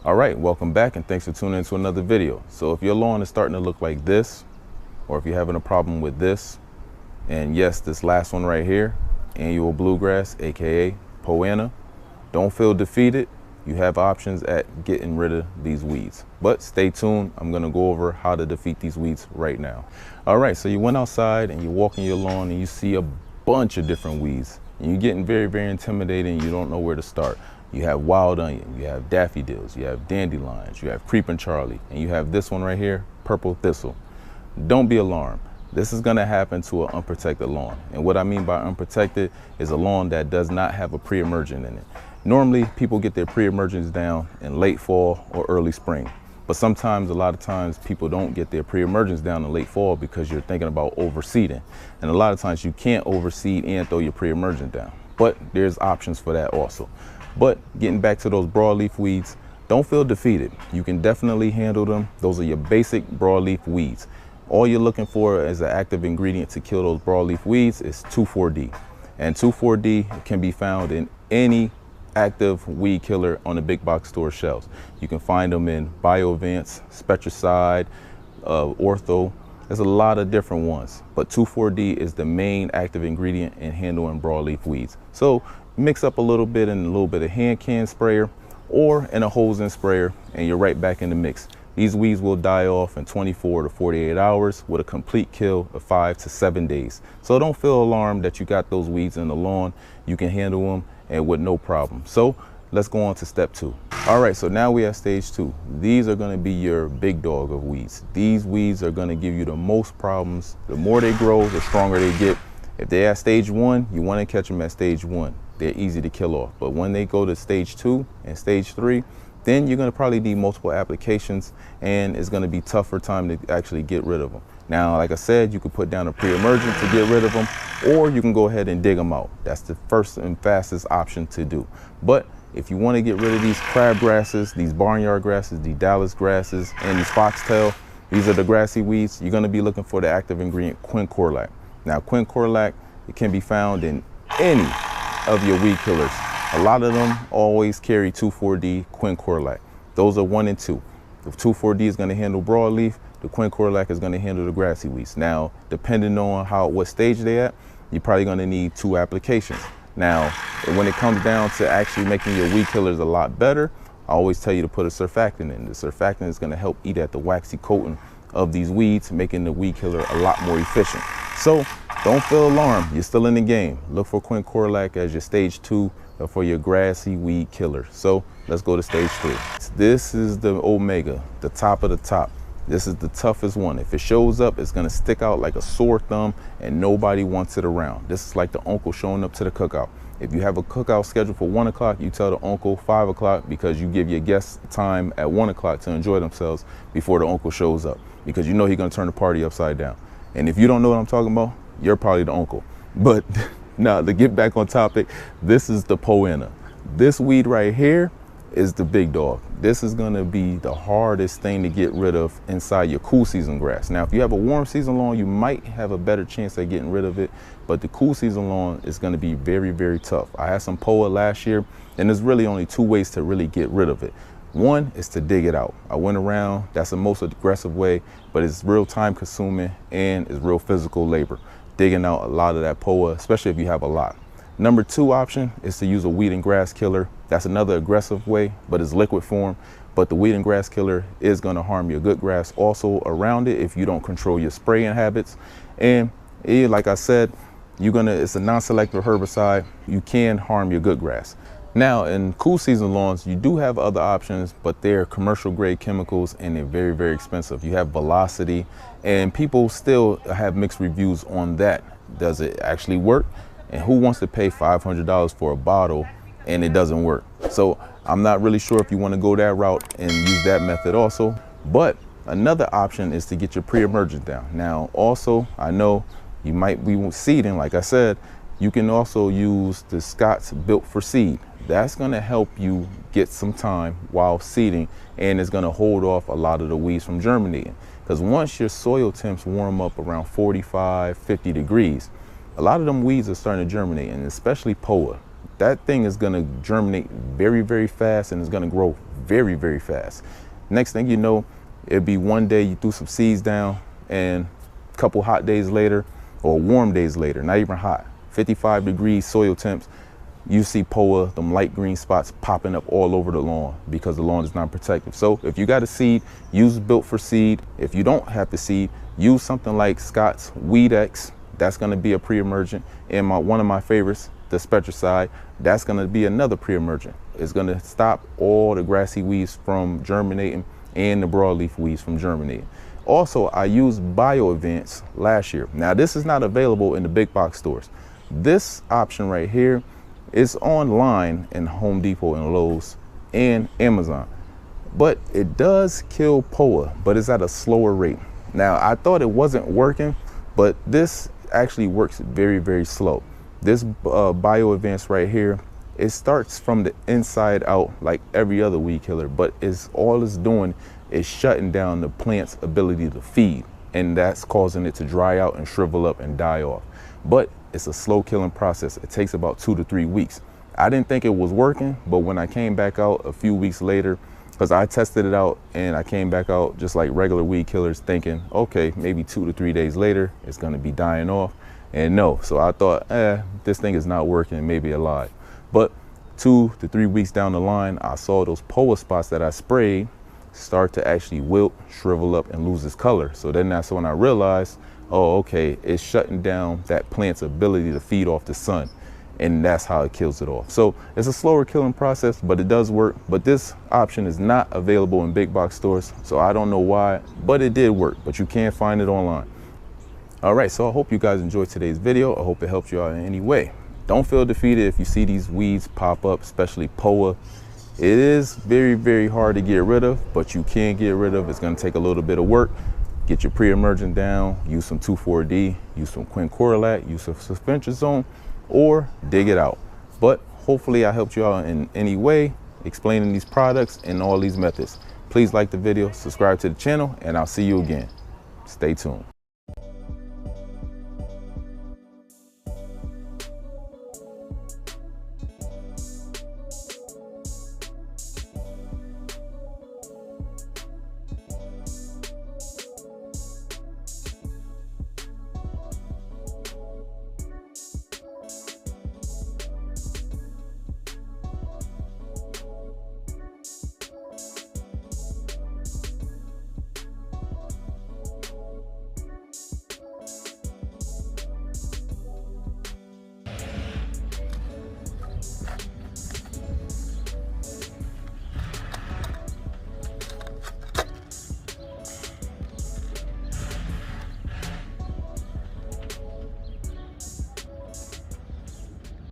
All right, welcome back and thanks for tuning in to another video. So if your lawn is starting to look like this, or if you're having a problem with this, and yes, this last one right here, annual bluegrass, aka Poa Annua, don't feel defeated. You have options at getting rid of these weeds. But stay tuned, I'm gonna go over how to defeat these weeds right now. All right, so you went outside and you're walking your lawn and you see a bunch of different weeds. And you're getting very, very intimidated and you don't know where to start. You have wild onion, you have daffodils, you have dandelions, you have creeping Charlie, and you have this one right here, purple thistle. Don't be alarmed. This is gonna happen to an unprotected lawn. And what I mean by unprotected is a lawn that does not have a pre-emergent in it. Normally, people get their pre-emergence down in late fall or early spring. But sometimes, a lot of times, people don't get their pre-emergence down in late fall because you're thinking about overseeding. And a lot of times you can't overseed and throw your pre-emergent down. But there's options for that also. But getting back to those broadleaf weeds, don't feel defeated. You can definitely handle them. Those are your basic broadleaf weeds. All you're looking for as an active ingredient to kill those broadleaf weeds is 2,4-D. And 2,4-D can be found in any active weed killer on the big box store shelves. You can find them in Biovance, Spectricide, Ortho. There's a lot of different ones, but 2,4-D is the main active ingredient in handling broadleaf weeds. So mix up a little bit in a little bit of hand can sprayer or in a hose-in sprayer, and you're right back in the mix. These weeds will die off in 24 to 48 hours with a complete kill of 5 to 7 days. So don't feel alarmed that you got those weeds in the lawn. You can handle them and with no problem. So let's go on to step 2. All right, so now we at stage 2. These are gonna be your big dog of weeds. These weeds are gonna give you the most problems. The more they grow, the stronger they get. If they're at stage 1, you wanna catch them at stage 1. They're easy to kill off. But when they go to stage 2 and stage 3, then you're gonna probably need multiple applications and it's gonna be tougher time to actually get rid of them. Now, like I said, you could put down a pre-emergent to get rid of them, or you can go ahead and dig them out. That's the first and fastest option to do. But if you wanna get rid of these crab grasses, these barnyard grasses, the Dallas grasses, and these foxtail, these are the grassy weeds, you're gonna be looking for the active ingredient quinclorac. Now, quinclorac, it can be found in any of your weed killers. A lot of them always carry 2,4-D quinclorac. Those are 1 and 2. The 2,4-D is going to handle broadleaf. The quinclorac is going to handle the grassy weeds. Now, depending on what stage they're at, you're probably going to need 2 applications. Now, when it comes down to actually making your weed killers a lot better, I always tell you to put a surfactant in. The surfactant is going to help eat at the waxy coating of these weeds, making the weed killer a lot more efficient. So don't feel alarmed. You're still in the game. Look for quinclorac as your stage 2 for your grassy weed killer. So let's go to stage 3. This is the omega, the top of the top. This is the toughest one. If it shows up, it's gonna stick out like a sore thumb and nobody wants it around. This is like the uncle showing up to the cookout. If you have a cookout scheduled for 1 o'clock, you tell the uncle 5 o'clock because you give your guests time at 1 o'clock to enjoy themselves before the uncle shows up, because you know he's gonna turn the party upside down. And if you don't know what I'm talking about, you're probably the uncle. But now, to get back on topic, this is the Poa Annua. This weed right here is the big dog. This is gonna be the hardest thing to get rid of inside your cool season grass. Now, if you have a warm season lawn, you might have a better chance at getting rid of it, but the cool season lawn is gonna be very, very tough. I had some Poa last year, and there's really only 2 ways to really get rid of it. One is to dig it out. I went around, that's the most aggressive way, but it's real time consuming and it's real physical labor, digging out a lot of that Poa, especially if you have a lot. Number 2 option is to use a weed and grass killer. That's another aggressive way, but it's liquid form. But the weed and grass killer is gonna harm your good grass also around it if you don't control your spraying habits. And like I said, it's a non-selective herbicide. You can harm your good grass. Now, in cool season lawns, you do have other options, but they're commercial grade chemicals and they're very, very expensive. You have Velocity, and people still have mixed reviews on that. Does it actually work? And who wants to pay $500 for a bottle and it doesn't work? So I'm not really sure if you want to go that route and use that method also. But another option is to get your pre-emergent down. Now, also, I know you might be seeding, like I said, you can also use the Scott's Built for Seed. That's gonna help you get some time while seeding, and it's gonna hold off a lot of the weeds from germinating. Because once your soil temps warm up around 45, 50 degrees, a lot of them weeds are starting to germinate, and especially Poa. that thing is gonna germinate very, very fast, and it's gonna grow very, very fast. Next thing you know, it'd be one day you threw some seeds down, and a couple hot days later, or warm days later, not even hot, 55 degrees soil temps, you see Poa, them light green spots popping up all over the lawn because the lawn is not protective. So if you got a seed, use Built for Seed. If you don't have the seed, use something like Scott's Weed X. That's gonna be a pre-emergent. And one of my favorites, the Spectricide, that's gonna be another pre-emergent. It's gonna stop all the grassy weeds from germinating and the broadleaf weeds from germinating. Also, I used Bio Advance last year. Now this is not available in the big box stores. This option right here is online in Home Depot and Lowe's and Amazon. But it does kill Poa, but it's at a slower rate. Now, I thought it wasn't working, but this actually works very, very slow. This Bio Advance right here, it starts from the inside out like every other weed killer, but all it's doing is shutting down the plant's ability to feed, and that's causing it to dry out and shrivel up and die off. But it's a slow killing process. It takes about 2 to 3 weeks. I didn't think it was working, but when I came back out a few weeks later, because I tested it out and I came back out just like regular weed killers thinking, okay, maybe 2 to 3 days later, it's gonna be dying off. And no, so I thought, this thing is not working, maybe a lie. But 2 to 3 weeks down the line, I saw those Poa spots that I sprayed start to actually wilt, shrivel up, and lose its color. So then that's when I realized, oh, okay, it's shutting down that plant's ability to feed off the sun, and that's how it kills it off. So it's a slower killing process, but it does work. But this option is not available in big box stores, so I don't know why, but it did work, but you can find it online. All right, so I hope you guys enjoyed today's video. I hope it helped you out in any way. Don't feel defeated if you see these weeds pop up, especially Poa. It is very, very hard to get rid of, but you can get rid of. It's gonna take a little bit of work. Get your pre-emergent down, use some 2,4-D, use some quinqueralate, use some sulfentrazone, or dig it out. But hopefully I helped you out in any way, explaining these products and all these methods. Please like the video, subscribe to the channel, and I'll see you again. Stay tuned.